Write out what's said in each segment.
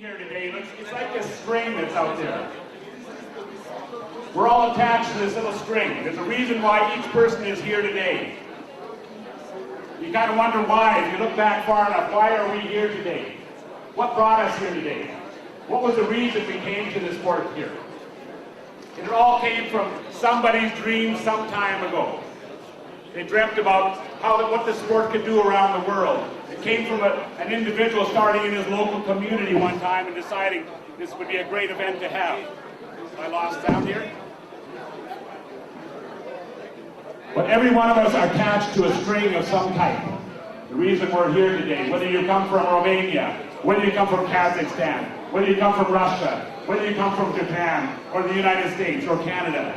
Here today, it's like this string that's out there. We're all attached to this little string. There's a reason why each person is here today. You kind of wonder why, if you look back far enough, why are we here today? What brought us here today? What was the reason we came to this sport here? And it all came from somebody's dream some time ago. They dreamt about what the sport could do around the world. It came from an individual starting in his local community one time and deciding this would be a great event to have. I lost sound here. But every one of us are attached to a string of some type. The reason we're here today, whether you come from Romania, whether you come from Kazakhstan, whether you come from Russia, whether you come from Japan, or the United States, or Canada.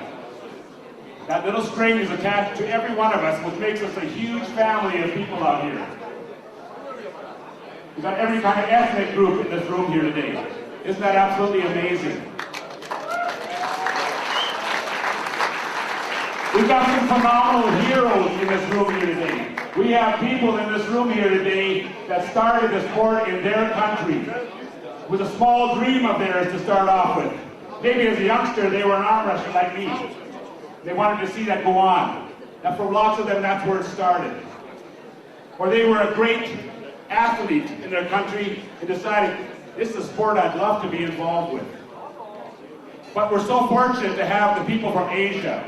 That little string is attached to every one of us, which makes us a huge family of people out here. We've got every kind of ethnic group in this room here today. Isn't that absolutely amazing? We've got some phenomenal heroes in this room here today. We have people in this room here today that started the sport in their country. It was a small dream of theirs to start off with. Maybe as a youngster they were an arm wrestler like me. They wanted to see that go on. And for lots of them, that's where it started. Or they were a great athlete in their country and decided, this is a sport I'd love to be involved with. But we're so fortunate to have the people from Asia,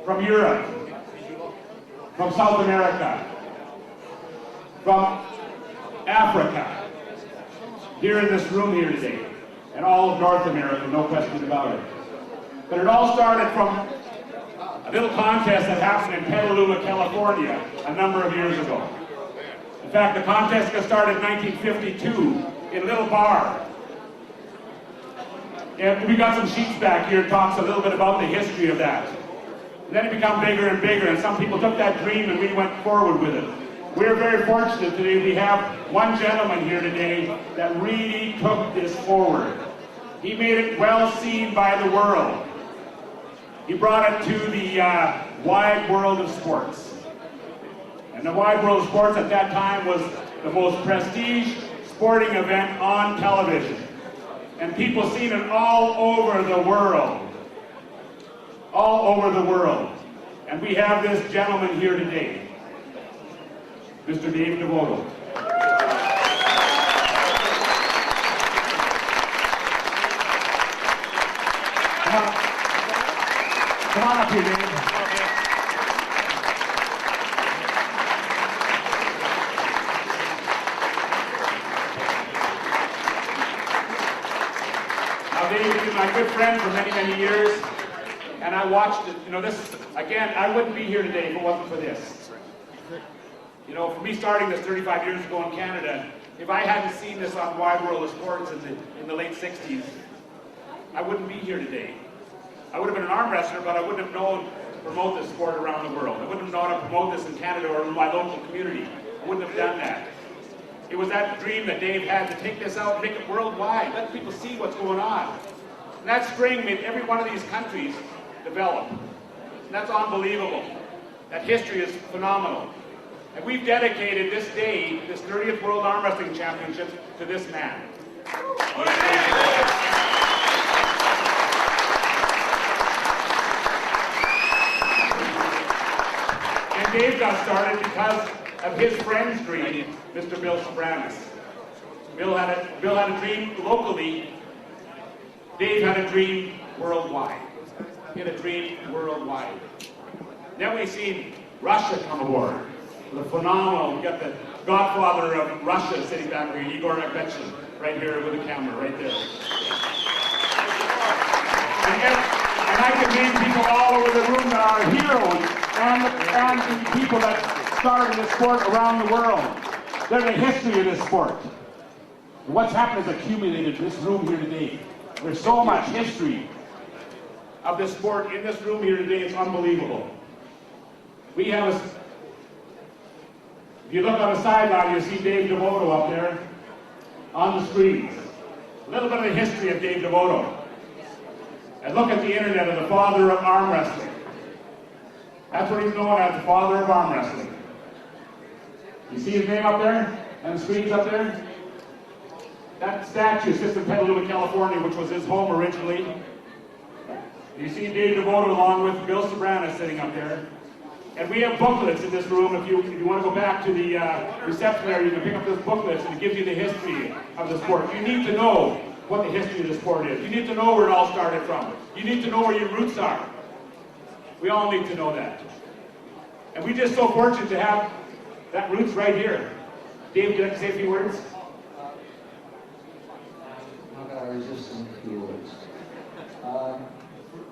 from Europe, from South America, from Africa, here in this room here today, and all of North America, no question about it. But it all started from a little contest that happened in Petaluma, California, a number of years ago. In fact, the contest got started in 1952 in a little bar. And we got some sheets back here that talks a little bit about the history of that. And then it became bigger and bigger, and some people took that dream and we went forward with it. We're very fortunate today. We have one gentleman here today that really took this forward. He made it well seen by the world. He brought it to the wide world of sports. And the wide world of sports at that time was the most prestige sporting event on television. And people seen it all over the world. All over the world. And we have this gentleman here today, Mr. Dave DeVoto. Come on up here, Dave. Now, Dave has been my good friend for many, many years, and I watched it. You know, this, again, I wouldn't be here today if it wasn't for this. You know, for me starting this 35 years ago in Canada, if I hadn't seen this on Wide World of Sports in the late 60s, I wouldn't be here today. I would have been an arm wrestler, but I wouldn't have known to promote this sport around the world. I wouldn't have known how to promote this in Canada or in my local community. I wouldn't have done that. It was that dream that Dave had to take this out and make it worldwide, let people see what's going on. And that string made every one of these countries develop. And that's unbelievable. That history is phenomenal. And we've dedicated this day, this 30th World Arm Wrestling Championship, to this man. Dave got started because of his friend's dream, Mr. Bill Sobranis. Bill had a dream locally. Dave had a dream worldwide. He had a dream worldwide. Then we've seen Russia come aboard with a phenomenal. We got the godfather of Russia sitting back here, Igor Agbechin, right here with the camera, right there. And I can name people all over the room that are heroes. And the people that started this sport around the world. There's a history of this sport. And what's happened is accumulated in this room here today. There's so much history of this sport in this room here today, it's unbelievable. We have if you look on the sideline, you see Dave DeVoto up there on the screens. A little bit of the history of Dave DeVoto. And look at the internet of the father of arm wrestling. That's what he's known as, the father of arm wrestling. You see his name up there? And the screens up there? That statue sits in Petaluma, California, which was his home originally. You see Dave DeVoto along with Bill Sobrana sitting up there. And we have booklets in this room. If you want to go back to the reception area, you can pick up those booklets, and it gives you the history of the sport. You need to know what the history of the sport is. You need to know where it all started from. You need to know where your roots are. We all need to know that. And we're just so fortunate to have that roots right here. Dave, would you like to say a few words? How can I resist some few words?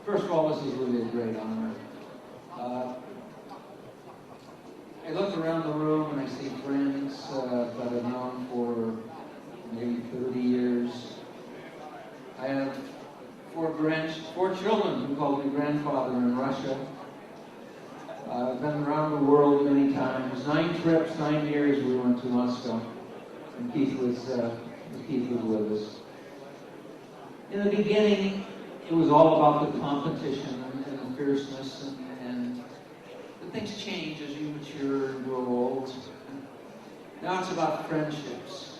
First of all, this is really a great honor. I look around the room and I see friends that I've known for maybe 30 years. I have four children who call me grandfather in Russia. I've been around the world many times. 9 trips, 9 years we went to Moscow. And Keith was with us. In the beginning, it was all about the competition and the fierceness, and things change as you mature and grow old. Now it's about friendships.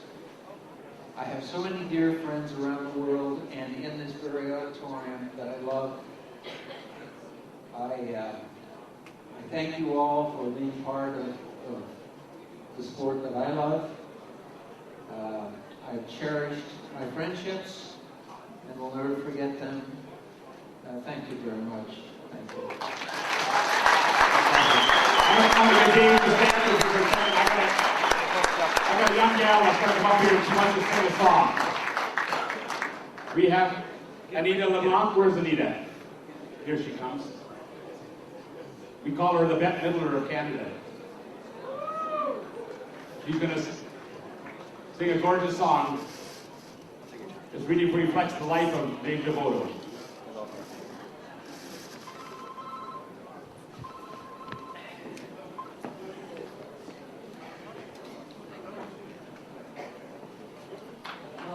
I have so many dear friends around the world and in this very auditorium that I love. I thank you all for being part of the sport that I love. I've cherished my friendships and will never forget them. Thank you very much. Thank you. I'm going to get Dave to stand with you for a second. I got a young gal that's going to come up here and she wants to sing a song. We have Anita LeBlanc. Where's Anita? Here she comes. We call her the Bette Midler of Canada. She's going to sing a gorgeous song. It really reflects the life of Dave DeVoto.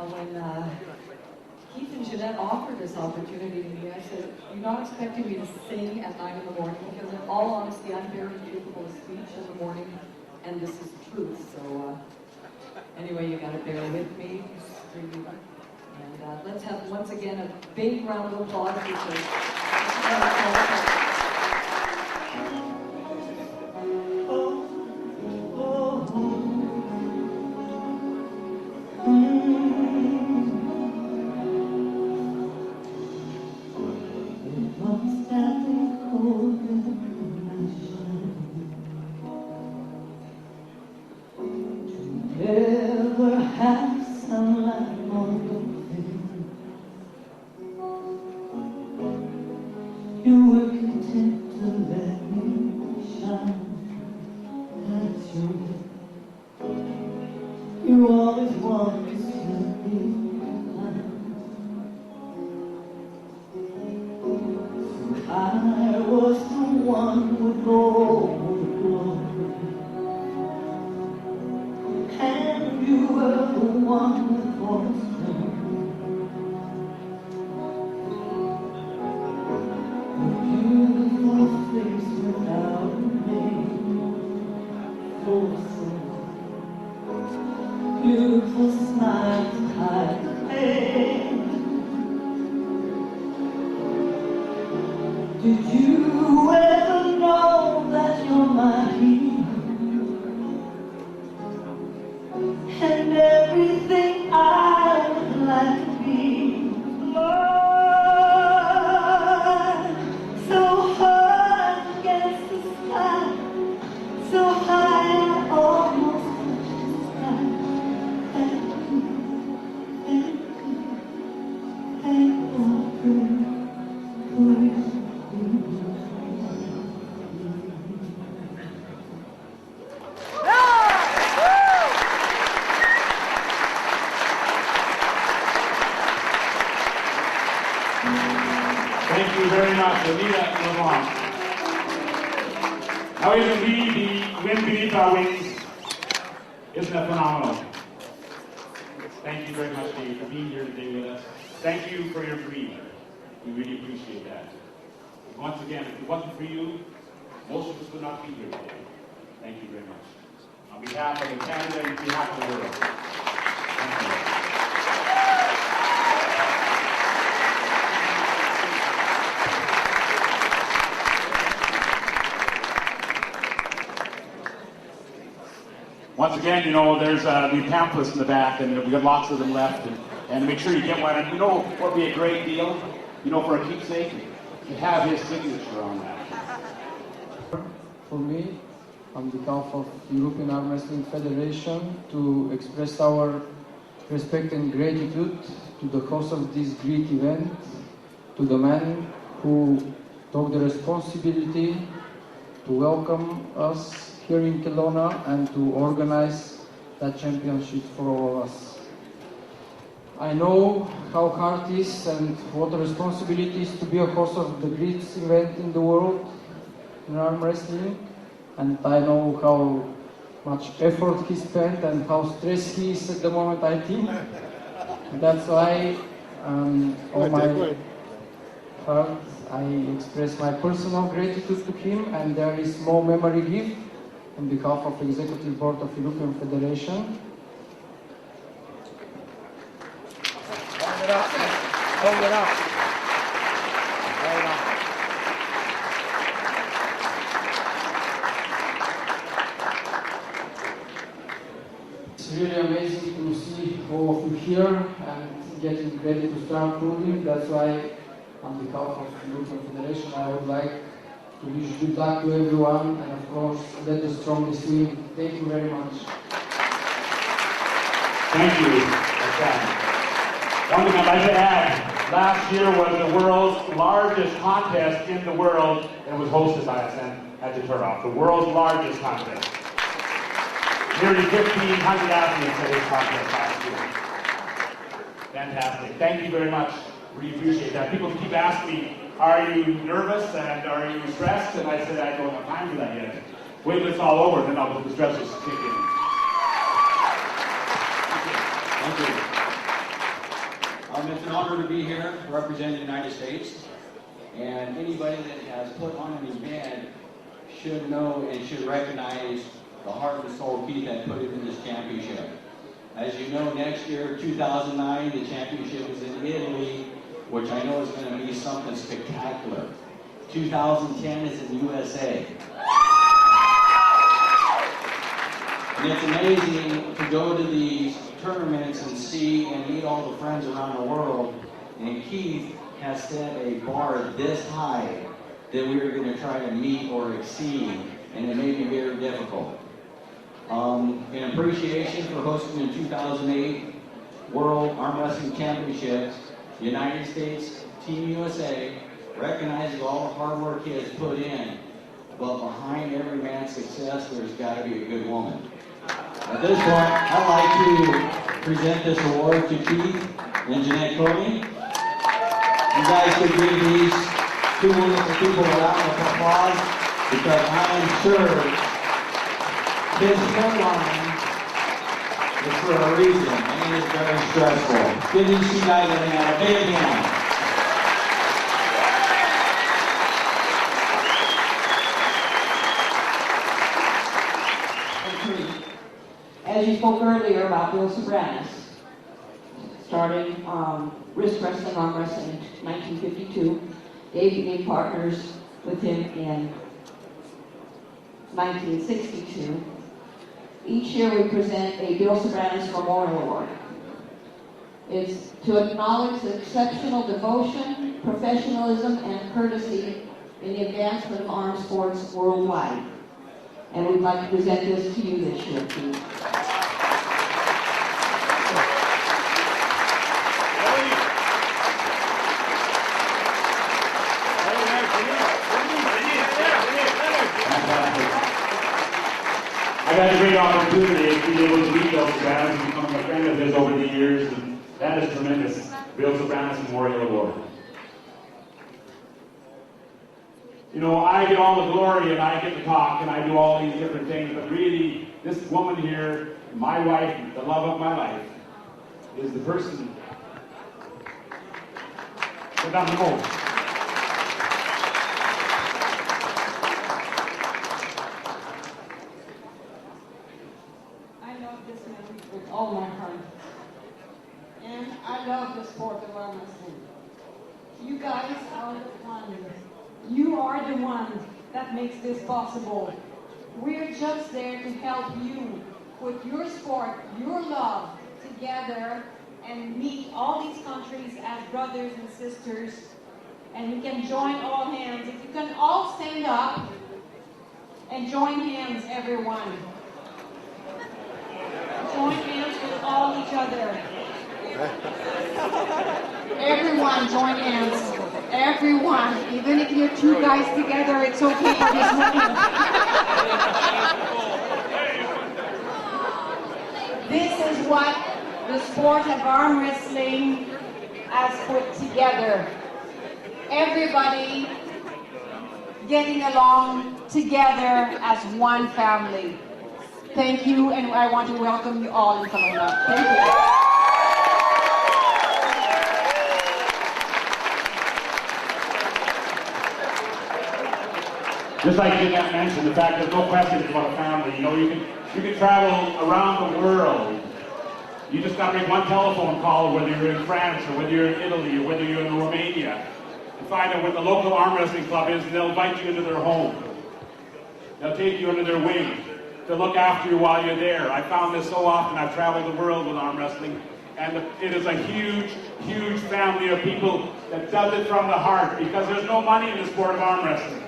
When Keith and Jeanette offered this opportunity to me, I said, "You're not expecting me to sing at 9 in the morning, because in all honesty, I'm very capable of speech in the morning, and this is the truth." So anyway, you got to bear with me. And let's have once again a big round of applause because never have sunlight on your face. You were content to let me shine. That's you. You always wanted to see me blind. So I was the one with all the glory. And you were the one with all the strength. A beautiful face without a name. Full of soul. Beautiful smile to hide the pain. Did you ever know that you're my hero? And everything I would like to be. Lord, so hard against the sky, so high I almost touch the sky. Thank you, thank you, Thank you very much, Anita LeBlanc. Now even the wind beneath our wings. Isn't that phenomenal? Thank you very much, Dave, for being here today with us. Thank you for your dream. We really appreciate that. Once again, if it wasn't for you, most of us would not be here today. Thank you very much. On behalf of Canada and on behalf of the world, thank you. again, you know, there's the pamphlets in the back, and we got lots of them left. And make sure you get one. And you know what would be a great deal? You know, for a keepsake, to have his signature on that. For me, on behalf of European Arm Wrestling Federation, to express our respect and gratitude to the host of this great event, to the man who took the responsibility to welcome us here in Kelowna and to organize that championship for all of us. I know how hard it is and what a responsibility it is to be a host of the greatest event in the world in arm wrestling, and I know how much effort he spent and how stressed he is at the moment, I think. That's why on my heart I express my personal gratitude to him, and there is more memory gift on behalf of Executive Board of European Federation. Hold it up. Hold it up. Hold on. It's really amazing to see all of you here and getting ready to start moving. That's why, on behalf of the European Federation, I would like to wish good luck to everyone, and of course, let us strongly win. Thank you very much. Thank you. That's that. One thing I'd like to add, last year was the world's largest contest in the world, and it was hosted by us at the Turnoff, the world's largest contest. Nearly 1,500 athletes at this contest last year. Fantastic. Thank you very much. We appreciate that. People keep asking me, are you nervous and are you stressed? And I said, I don't have time for that yet. Wait till it's all over, then I'll let the stress just kick in. Thank you. It's an honor to be here representing the United States, and anybody that has put on an event should know and should recognize the heart and soul Keith that put into this championship. As you know, next year, 2009, the championship is in Italy, which I know is going to be something spectacular. 2010 is in the USA. And it's amazing to go to these tournaments and see and meet all the friends around the world. And Keith has set a bar this high that we are going to try to meet or exceed, and it may be very difficult. In appreciation for hosting the 2008 World Arm Wrestling Championships, the United States Team USA recognizes all the hard work he has put in, but behind every man's success, there's got to be a good woman. At this point, I'd like to present this award to Keith and Jeanette Coney. You guys could give these two wonderful people a round of applause, because I am sure this headline is for a reason, and it is very stressful. Give these two guys a big hand. As you spoke earlier about Bill Sobranis, starting wrist wrestling, arm wrestling in 1952. Dave became partners with him in 1962. Each year we present a Bill Sobranis Memorial Award. It's to acknowledge the exceptional devotion, professionalism, and courtesy in the advancement of armed sports worldwide. And we'd like to present this to you this year, Keith. I've had a great opportunity to be able to meet Bill Sobranis and become a friend of his over the years, and that is tremendous. Bill Sobranis Memorial Award. You know, I get all the glory and I get to talk and I do all these different things, but really, this woman here, my wife, the love of my life, is the person that done the most. I love this man with all my heart. And I love the sport of arm wrestling. You guys are the one. You are the one that makes this possible. We're just there to help you put your sport, your love together and meet all these countries as brothers and sisters, and we can join all hands. If you can all stand up and join hands, everyone. Join hands with all each other. Everyone join hands. Everyone, even if you're two guys together, it's okay for this moment. This is what the sport of arm wrestling has put together. Everybody getting along together as one family. Thank you, and I want to welcome you all in Kelowna. Thank you. Just like Jeanette mentioned, the fact there's no question it's about a family. You know, you can travel around the world. You just got to make one telephone call, whether you're in France or whether you're in Italy or whether you're in Romania, and find out what the local arm wrestling club is, and they'll invite you into their home. They'll take you under their wing to look after you while you're there. I found this so often. I've traveled the world with arm wrestling, and it is a huge, huge family of people that does it from the heart, because there's no money in the sport of arm wrestling.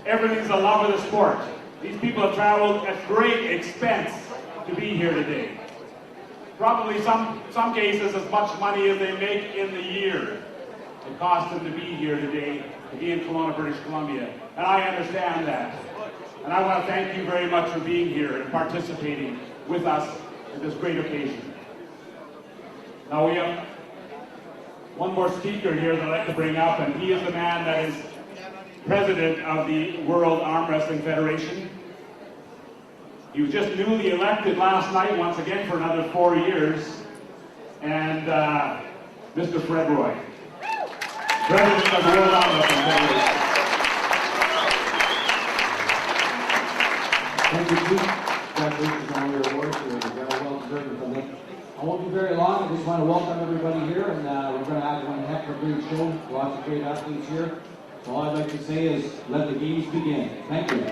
Everything's a love of the sport. These people have traveled at great expense to be here today. Probably some cases as much money as they make in the year. It costs them to be here today, to be in Kelowna, British Columbia. And I understand that. And I want to thank you very much for being here and participating with us at this great occasion. Now we have one more speaker here that I'd like to bring up, and he is the man that is president of the World Arm Wrestling Federation. He was just newly elected last night, once again, for another 4 years. And Mr. Fred Roy, president of the World Arm Wrestling Federation. Thank you, Chief. Congratulations on all your awards. You're very well deserved of them. I won't be very long. I just want to welcome everybody here, and we're going to have one heck of a great show. Lots of great athletes here. So all I'd like to say is, let the games begin. Thank you.